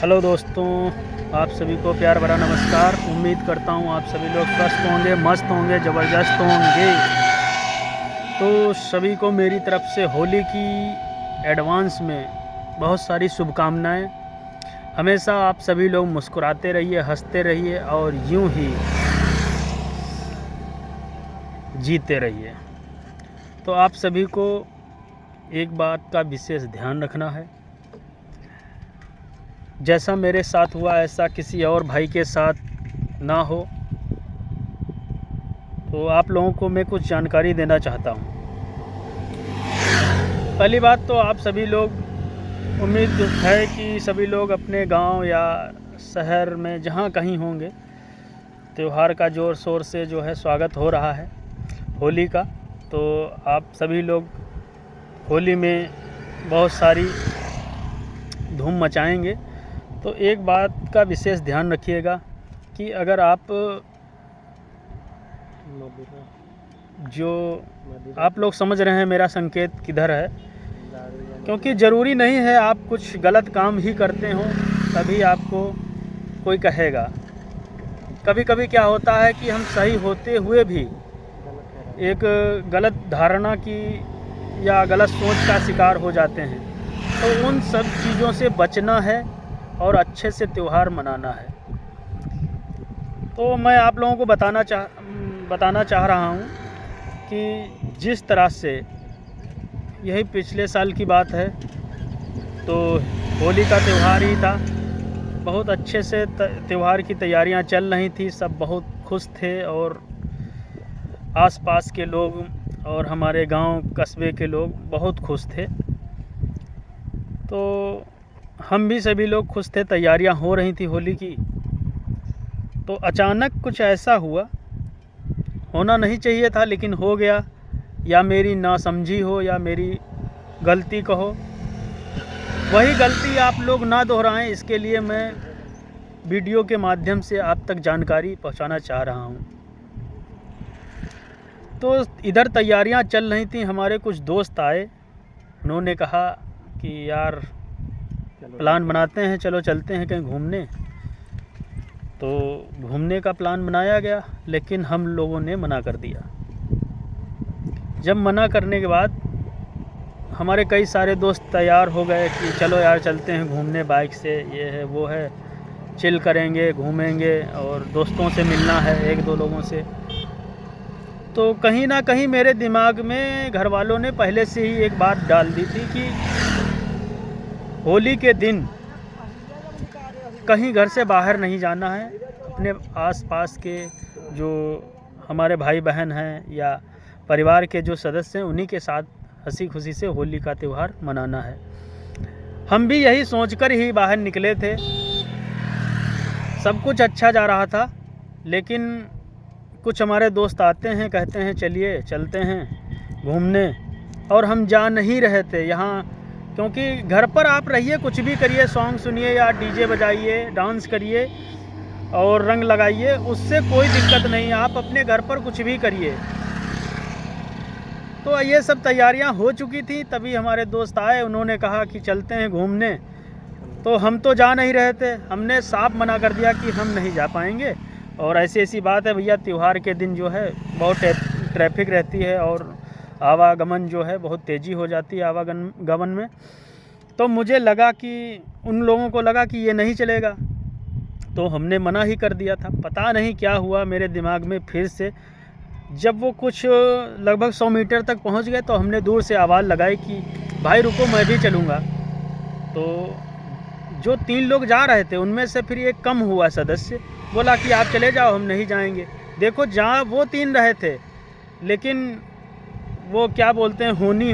Hello दोस्तों, आप सभी को प्यार भरा नमस्कार। उम्मीद करता हूँ आप सभी लोग स्वस्थ होंगे, मस्त होंगे, ज़बरदस्त होंगे। तो सभी को मेरी तरफ से होली की एडवांस में बहुत सारी शुभकामनाएं। हमेशा आप सभी लोग मुस्कुराते रहिए, हंसते रहिए और यूं ही जीते रहिए। तो आप सभी को एक बात का विशेष ध्यान रखना है, जैसा मेरे साथ हुआ ऐसा किसी और भाई के साथ ना हो। तो आप लोगों को मैं कुछ जानकारी देना चाहता हूँ। पहली बात तो आप सभी लोग, उम्मीद है कि सभी लोग अपने गांव या शहर में जहाँ कहीं होंगे, त्यौहार का ज़ोर शोर से जो है स्वागत हो रहा है होली का। तो आप सभी लोग होली में बहुत सारी धूम मचाएंगे। तो एक बात का विशेष ध्यान रखिएगा कि अगर आप आप लोग समझ रहे हैं मेरा संकेत किधर है, क्योंकि ज़रूरी नहीं है आप कुछ गलत काम ही करते हो तभी आपको कोई कहेगा। कभी कभी क्या होता है कि हम सही होते हुए भी एक गलत धारणा की या गलत सोच का शिकार हो जाते हैं। तो उन सब चीज़ों से बचना है और अच्छे से त्यौहार मनाना है। तो मैं आप लोगों को बताना चाह रहा हूँ कि जिस तरह से यही पिछले साल की बात है, तो होली का त्यौहार ही था। बहुत अच्छे से त्यौहार की तैयारियां चल रही थी, सब बहुत खुश थे और आसपास के लोग और हमारे गांव कस्बे के लोग बहुत खुश थे। तो हम भी सभी लोग खुश थे, तैयारियां हो रही थी होली की। तो अचानक कुछ ऐसा हुआ, होना नहीं चाहिए था लेकिन हो गया, या मेरी नासमझी हो या मेरी गलती कहो। वही गलती आप लोग ना दोहराएं, इसके लिए मैं वीडियो के माध्यम से आप तक जानकारी पहुंचाना चाह रहा हूं। तो इधर तैयारियां चल रही थी, हमारे कुछ दोस्त आए, उन्होंने कहा कि यार प्लान बनाते हैं, चलो चलते हैं कहीं घूमने। तो घूमने का प्लान बनाया गया, लेकिन हम लोगों ने मना कर दिया। जब मना करने के बाद हमारे कई सारे दोस्त तैयार हो गए कि चलो यार चलते हैं घूमने, बाइक से, ये है वो है, चिल करेंगे, घूमेंगे और दोस्तों से मिलना है, एक दो लोगों से। तो कहीं ना कहीं मेरे दिमाग में घर वालों ने पहले से ही एक बात डाल दी थी कि होली के दिन कहीं घर से बाहर नहीं जाना है। अपने आसपास के जो हमारे भाई बहन हैं या परिवार के जो सदस्य हैं, उन्हीं के साथ हंसी खुशी से होली का त्यौहार मनाना है। हम भी यही सोचकर ही बाहर निकले थे। सब कुछ अच्छा जा रहा था, लेकिन कुछ हमारे दोस्त आते हैं, कहते हैं चलिए चलते हैं घूमने, और हम जा नहीं रहे थे यहाँ। क्योंकि घर पर आप रहिए, कुछ भी करिए, सॉन्ग सुनिए या डीजे बजाइए, डांस करिए और रंग लगाइए, उससे कोई दिक्कत नहीं है। आप अपने घर पर कुछ भी करिए। तो ये सब तैयारियां हो चुकी थी, तभी हमारे दोस्त आए, उन्होंने कहा कि चलते हैं घूमने। तो हम तो जा नहीं रहे थे, हमने साफ मना कर दिया कि हम नहीं जा पाएंगे। और ऐसी बात है भैया, त्यौहार के दिन जो है बहुत ट्रैफिक रहती है और आवागमन जो है बहुत तेज़ी हो जाती है आवागमन में। तो मुझे लगा कि उन लोगों को लगा कि ये नहीं चलेगा, तो हमने मना ही कर दिया था। पता नहीं क्या हुआ मेरे दिमाग में फिर से, जब वो कुछ लगभग 100 मीटर तक पहुंच गए तो हमने दूर से आवाज़ लगाई कि भाई रुको, मैं भी चलूँगा। तो जो 3 लोग जा रहे थे उनमें से फिर एक कम हुआ सदस्य बोला कि आप चले जाओ, हम नहीं जाएंगे। देखो, जहाँ वो 3 रहे थे, लेकिन वो क्या बोलते हैं, होनी,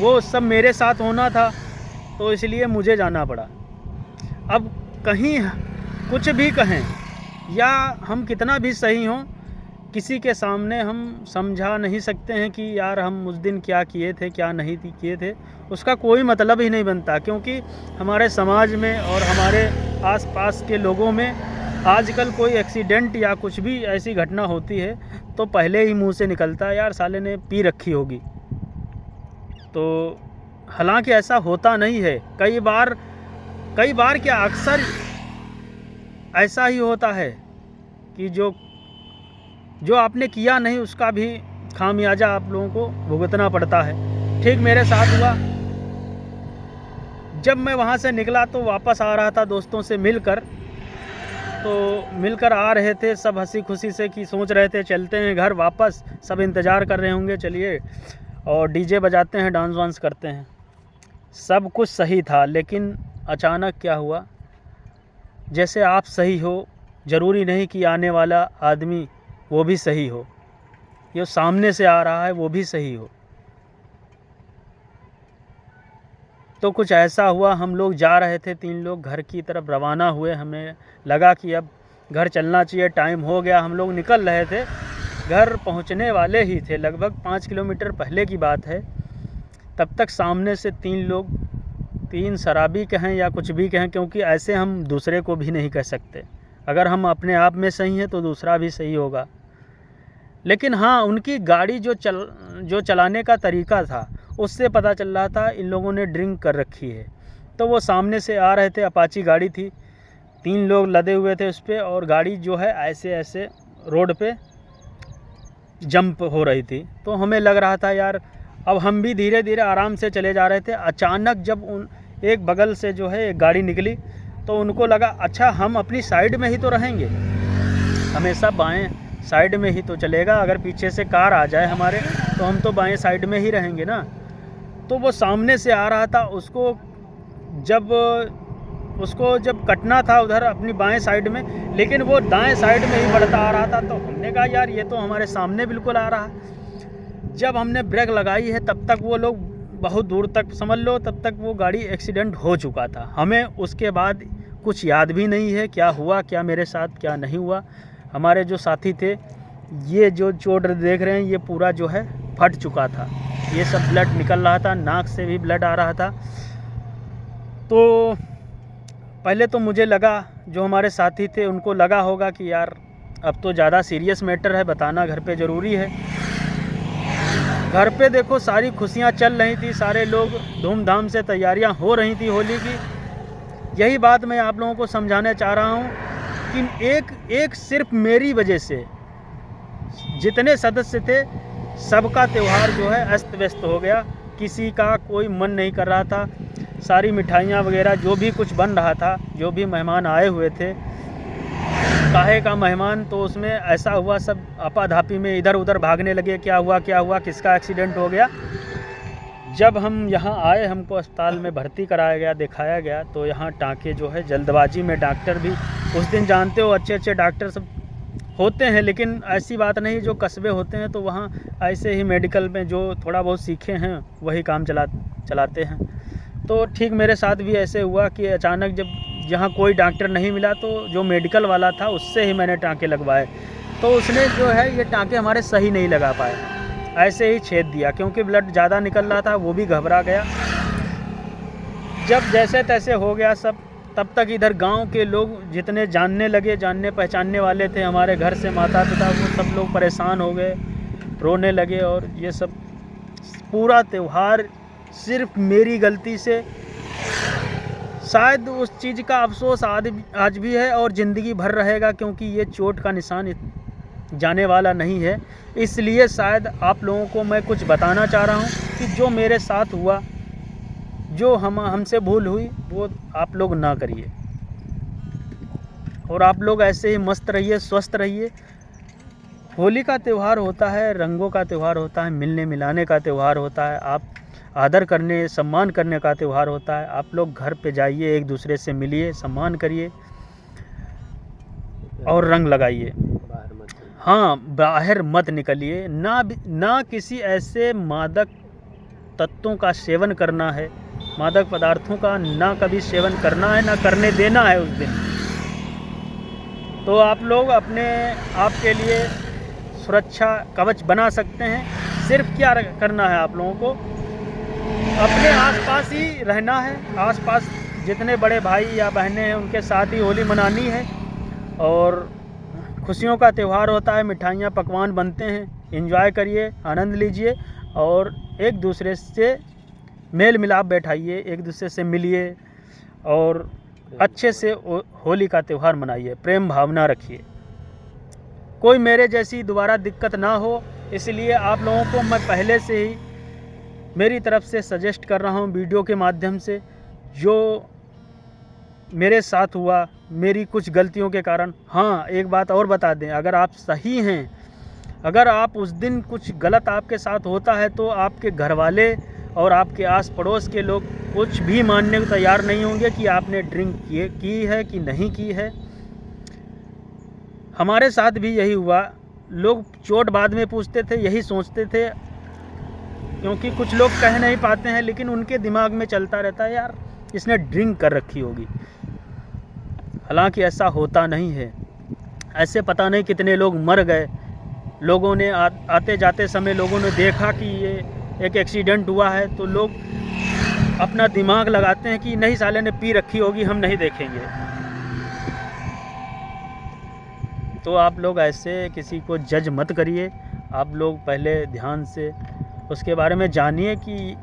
वो सब मेरे साथ होना था, तो इसलिए मुझे जाना पड़ा। अब कहीं कुछ भी कहें या हम कितना भी सही हों, किसी के सामने हम समझा नहीं सकते हैं कि यार हम उस दिन क्या किए थे, क्या नहीं किए थे। उसका कोई मतलब ही नहीं बनता, क्योंकि हमारे समाज में और हमारे आसपास के लोगों में आजकल कोई एक्सीडेंट या कुछ भी ऐसी घटना होती है तो पहले ही मुंह से निकलता है, यार साले ने पी रखी होगी। तो हालांकि ऐसा होता नहीं है। कई बार क्या अक्सर ऐसा ही होता है कि जो आपने किया नहीं उसका भी खामियाजा आप लोगों को भुगतना पड़ता है। ठीक मेरे साथ हुआ। जब मैं वहाँ से निकला तो वापस आ रहा था दोस्तों से मिलकर, तो मिलकर आ रहे थे सब हंसी खुशी से कि सोच रहे थे चलते हैं घर वापस, सब इंतज़ार कर रहे होंगे चलिए और डीजे बजाते हैं, डांस वांस करते हैं। सब कुछ सही था, लेकिन अचानक क्या हुआ, जैसे आप सही हो ज़रूरी नहीं कि आने वाला आदमी वो भी सही हो, ये सामने से आ रहा है वो भी सही हो। तो कुछ ऐसा हुआ, हम लोग जा रहे थे 3 लोग घर की तरफ रवाना हुए। हमें लगा कि अब घर चलना चाहिए, टाइम हो गया। हम लोग निकल रहे थे, घर पहुंचने वाले ही थे, लगभग 5 किलोमीटर पहले की बात है। तब तक सामने से 3 लोग, 3 शराबी कहें या कुछ भी कहें, क्योंकि ऐसे हम दूसरे को भी नहीं कह सकते। अगर हम अपने आप में सही हैं तो दूसरा भी सही होगा। लेकिन हाँ, उनकी गाड़ी जो चलाने का तरीका था उससे पता चल रहा था इन लोगों ने ड्रिंक कर रखी है। तो वो सामने से आ रहे थे, अपाची गाड़ी थी, 3 लोग लदे हुए थे उस पर, और गाड़ी जो है ऐसे ऐसे रोड पे जंप हो रही थी। तो हमें लग रहा था यार अब हम भी धीरे धीरे आराम से चले जा रहे थे। अचानक जब एक बगल से जो है एक गाड़ी निकली तो उनको लगा अच्छा हम अपनी साइड में ही तो रहेंगे, हमेशा बाएं साइड में ही तो चलेगा, अगर पीछे से कार आ जाए हमारे तो हम तो बाएं साइड में ही रहेंगे ना। तो वो सामने से आ रहा था, उसको जब कटना था उधर अपनी बाएं साइड में, लेकिन वो दाएं साइड में ही बढ़ता आ रहा था। तो हमने कहा यार ये तो हमारे सामने बिल्कुल आ रहा है। जब हमने ब्रेक लगाई है तब तक वो लोग बहुत दूर तक, समझ लो तब तक वो गाड़ी एक्सीडेंट हो चुका था। हमें उसके बाद कुछ याद भी नहीं है क्या हुआ, क्या मेरे साथ क्या नहीं हुआ। हमारे जो साथी थे, ये जो चोट देख रहे हैं ये पूरा जो है फट चुका था, ये सब ब्लड निकल रहा था, नाक से भी ब्लड आ रहा था। तो पहले तो मुझे लगा, जो हमारे साथी थे उनको लगा होगा कि यार अब तो ज़्यादा सीरियस मैटर है, बताना घर पे ज़रूरी है। घर पे देखो सारी खुशियाँ चल रही थी, सारे लोग धूमधाम से तैयारियां हो रही थी होली की। यही बात मैं आप लोगों को समझाना चाह रहा हूँ कि एक सिर्फ मेरी वजह से जितने सदस्य थे सबका त्यौहार जो है अस्त व्यस्त हो गया। किसी का कोई मन नहीं कर रहा था, सारी मिठाइयाँ वगैरह जो भी कुछ बन रहा था, जो भी मेहमान आए हुए थे, काहे का मेहमान, तो उसमें ऐसा हुआ सब आपाधापी में इधर उधर भागने लगे, क्या हुआ, किसका एक्सीडेंट हो गया। जब हम यहाँ आए, हमको अस्पताल में भर्ती कराया गया, दिखाया गया, तो यहाँ टाँके जो है जल्दबाजी में, डॉक्टर भी उस दिन जानते हो अच्छे डॉक्टर सब होते हैं, लेकिन ऐसी बात नहीं, जो कस्बे होते हैं तो वहाँ ऐसे ही मेडिकल में जो थोड़ा बहुत सीखे हैं वही काम चलाते हैं। तो ठीक मेरे साथ भी ऐसे हुआ कि अचानक जब जहाँ कोई डॉक्टर नहीं मिला तो जो मेडिकल वाला था उससे ही मैंने टाँके लगवाए, तो उसने जो है ये टाँके हमारे सही नहीं लगा पाए, ऐसे ही छेद दिया, क्योंकि ब्लड ज़्यादा निकल रहा था, वो भी घबरा गया। जब जैसे तैसे हो गया सब, तब तक इधर गांव के लोग जितने जानने पहचानने वाले थे, हमारे घर से माता पिता, वो सब लोग परेशान हो गए, रोने लगे। और ये सब पूरा त्यौहार सिर्फ मेरी गलती से, शायद उस चीज़ का अफसोस आज भी है और ज़िंदगी भर रहेगा, क्योंकि ये चोट का निशान जाने वाला नहीं है। इसलिए शायद आप लोगों को मैं कुछ बताना चाह रहा हूँ कि जो मेरे साथ हुआ, जो हमसे भूल हुई, वो आप लोग ना करिए, और आप लोग ऐसे ही मस्त रहिए, स्वस्थ रहिए। होली का त्यौहार होता है, रंगों का त्यौहार होता है, मिलने मिलाने का त्यौहार होता है, आप आदर करने सम्मान करने का त्यौहार होता है। आप लोग घर पे जाइए, एक दूसरे से मिलिए, सम्मान करिए और रंग लगाइए। हाँ, बाहर मत निकलिए, ना किसी ऐसे मादक तत्वों का सेवन करना है, मादक पदार्थों का ना कभी सेवन करना है, ना करने देना है उस दिन। तो आप लोग अपने आप के लिए सुरक्षा कवच बना सकते हैं। सिर्फ क्या करना है, आप लोगों को अपने आसपास ही रहना है, आसपास जितने बड़े भाई या बहनें हैं उनके साथ ही होली मनानी है। और खुशियों का त्यौहार होता है, मिठाइयाँ पकवान बनते हैं, एंजॉय करिए, आनंद लीजिए और एक दूसरे से मेल मिलाप बैठाइए, एक दूसरे से मिलिए और अच्छे से होली का त्यौहार मनाइए, प्रेम भावना रखिए, कोई मेरे जैसी दोबारा दिक्कत ना हो। इसलिए आप लोगों को मैं पहले से ही मेरी तरफ से सजेस्ट कर रहा हूँ वीडियो के माध्यम से, जो मेरे साथ हुआ मेरी कुछ गलतियों के कारण। हाँ, एक बात और बता दें, अगर आप सही हैं, अगर आप उस दिन कुछ गलत आपके साथ होता है तो आपके घर वाले और आपके आस पड़ोस के लोग कुछ भी मानने को तैयार नहीं होंगे कि आपने ड्रिंक की है कि नहीं की है। हमारे साथ भी यही हुआ। लोग चोट बाद में पूछते थे, यही सोचते थे, क्योंकि कुछ लोग कह नहीं पाते हैं, लेकिन उनके दिमाग में चलता रहता है यार इसने ड्रिंक कर रखी होगी। हालांकि ऐसा होता नहीं है। ऐसे पता नहीं कितने लोग मर गए। लोगों ने आते जाते समय लोगों ने देखा कि ये एक एक्सीडेंट हुआ है, तो लोग अपना दिमाग लगाते हैं कि नहीं साले ने पी रखी होगी, हम नहीं देखेंगे। तो आप लोग ऐसे किसी को जज मत करिए। आप लोग पहले ध्यान से उसके बारे में जानिए कि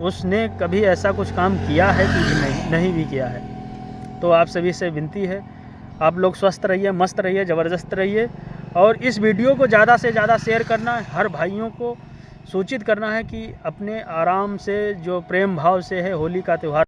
उसने कभी ऐसा कुछ काम किया है कि नहीं भी किया है। तो आप सभी से विनती है, आप लोग स्वस्थ रहिए, मस्त रहिए, ज़बरदस्त रहिए, और इस वीडियो को ज़्यादा से ज़्यादा शेयर करना है। हर भाइयों को सूचित करना है कि अपने आराम से जो प्रेम भाव से है होली का त्यौहार